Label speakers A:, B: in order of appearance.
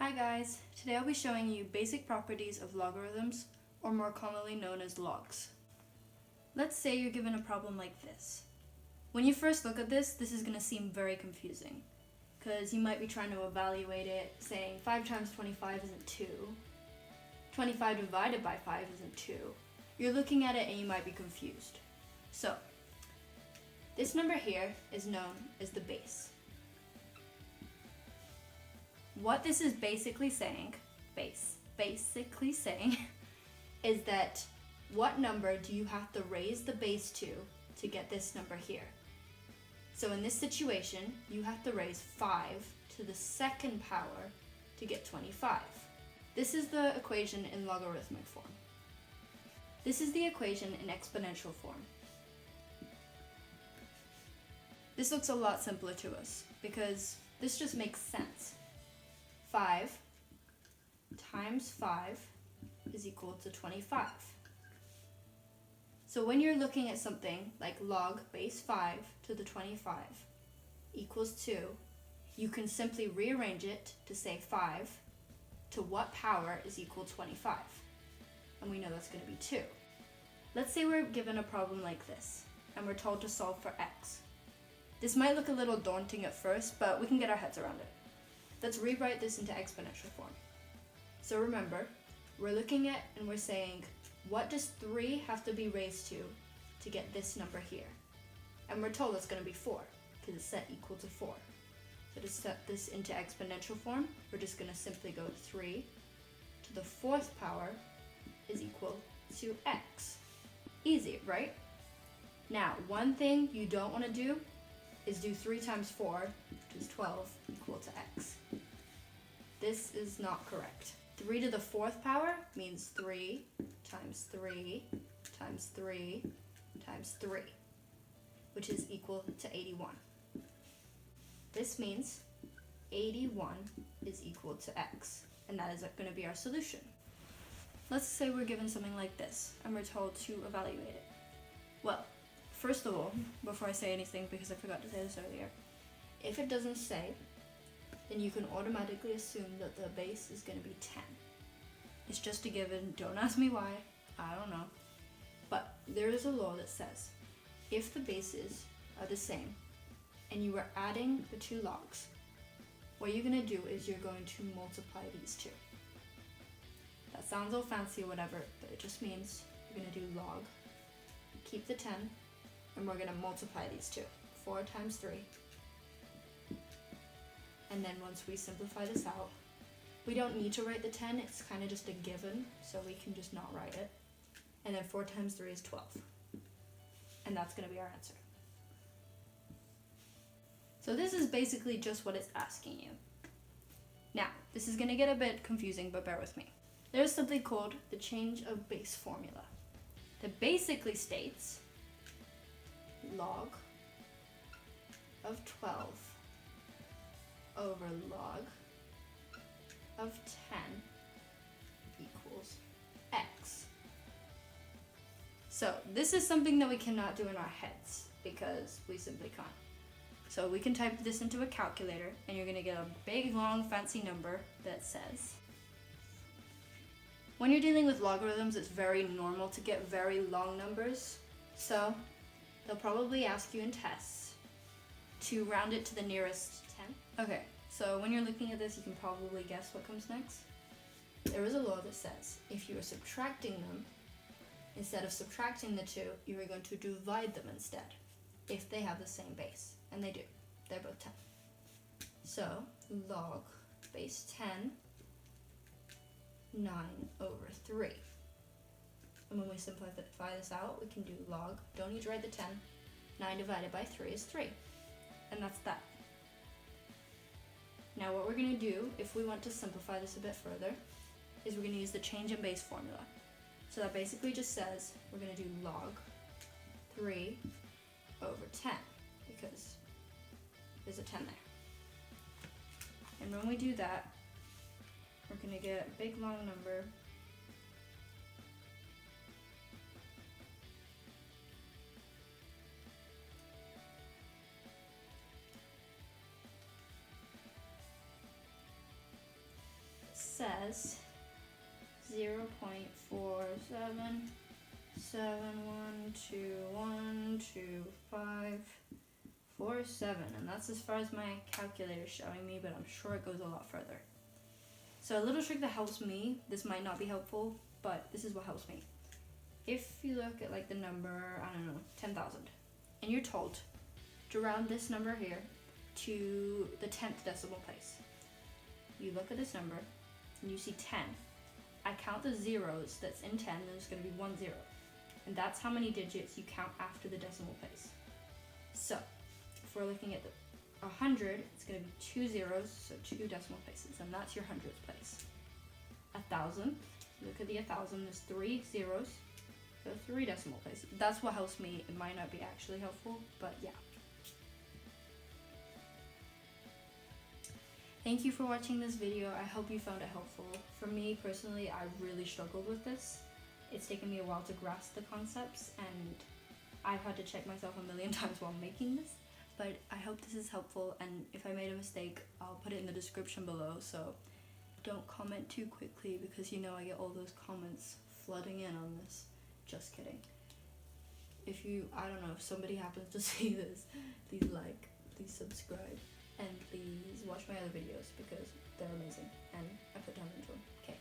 A: Hi guys, today I'll be showing you basic properties of logarithms, or more commonly known as logs. Let's say you're given a problem like this. When you first look at this is going to seem very confusing, because you might be trying to evaluate it, saying 5 times 25 isn't 2, 25 divided by 5 isn't 2. You're looking at it and you might be confused. So, this number here is known as the base. What this is basically saying is that what number do you have to raise the base to get this number here? So in this situation, you have to raise 5 to the second power to get 25. This is the equation in logarithmic form. This is the equation in exponential form. This looks a lot simpler to us because this just makes sense. 5 times 5 is equal to 25. So when you're looking at something like log base 5 to the 25 equals 2, you can simply rearrange it to say 5 to what power is equal to 25. And we know that's going to be 2. Let's say we're given a problem like this, and we're told to solve for x. This might look a little daunting at first, but we can get our heads around it. Let's rewrite this into exponential form. So remember, we're looking at and we're saying, what does 3 have to be raised to get this number here? And we're told it's going to be 4, because it's set equal to 4. So to set this into exponential form, we're just going to simply go 3 to the 4th power is equal to x. Easy, right? Now, one thing you don't want to do is do 3 times 4, which is 12, equal to x. This is not correct. 3 to the 4th power means 3 times 3 times 3 times 3, which is equal to 81. This means 81 is equal to x, and that is going to be our solution. Let's say we're given something like this, and we're told to evaluate it. Well, first of all, before I say anything, because I forgot to say this earlier, if it doesn't say, then you can automatically assume that the base is going to be 10. It's just a given, don't ask me why, I don't know. But there is a law that says, if the bases are the same, and you are adding the two logs, what you're going to do is you're going to multiply these two. That sounds all fancy or whatever, but it just means you're going to do log, keep the 10, and we're going to multiply these two. 4 times 3. And then once we simplify this out, we don't need to write the 10, it's kind of just a given, so we can just not write it. And then 4 times 3 is 12. And that's going to be our answer. So this is basically just what it's asking you. Now, this is going to get a bit confusing, but bear with me. There's something called the change of base formula that basically states log of 12 over log of 10 equals x. So this is something that we cannot do in our heads because we simply can't. So we can type this into a calculator and you're going to get a big long fancy number that says. When you're dealing with logarithms, it's very normal to get very long numbers. So they'll probably ask you in tests to round it to the nearest 10. Okay, so when you're looking at this, you can probably guess what comes next. There is a law that says if you are subtracting them, instead of subtracting the two, you are going to divide them instead, if they have the same base. And they do. They're both 10. So log base 10, 9 over 3. And when we simplify this out, we can do log, don't need to write the 10, 9 divided by 3 is 3. And that's that. Now what we're going to do, if we want to simplify this a bit further, is we're going to use the change in base formula. So that basically just says we're going to do log 3 over 10, because there's a 10 there. And when we do that, we're going to get a big long number says 0.4712125547, and that's as far as my calculator is showing me, but I'm sure it goes a lot further. So a little trick that helps me, this might not be helpful, but this is what helps me. If you look at like the number, I don't know, 10,000, and you're told to round this number here to the 10th decimal place. You look at this number and you see 10. I count the zeros that's in 10, there's going to be 1 0. And that's how many digits you count after the decimal place. So, if we're looking at the 100, it's going to be 2 zeros, so 2 decimal places, and that's your 100th place. 1,000, look at the 1,000, there's 3 zeros, so 3 decimal places. That's what helps me. It might not be actually helpful, but yeah. Thank you for watching this video. I hope you found it helpful. For me personally, I really struggled with this. It's taken me a while to grasp the concepts, and I've had to check myself a million times while making this. But I hope this is helpful, and if I made a mistake, I'll put it in the description below, so don't comment too quickly because you know I get all those comments flooding in on this. Just kidding. If somebody happens to see this, please like, please subscribe, and please watch my other videos because they're amazing and I put time into them. Okay.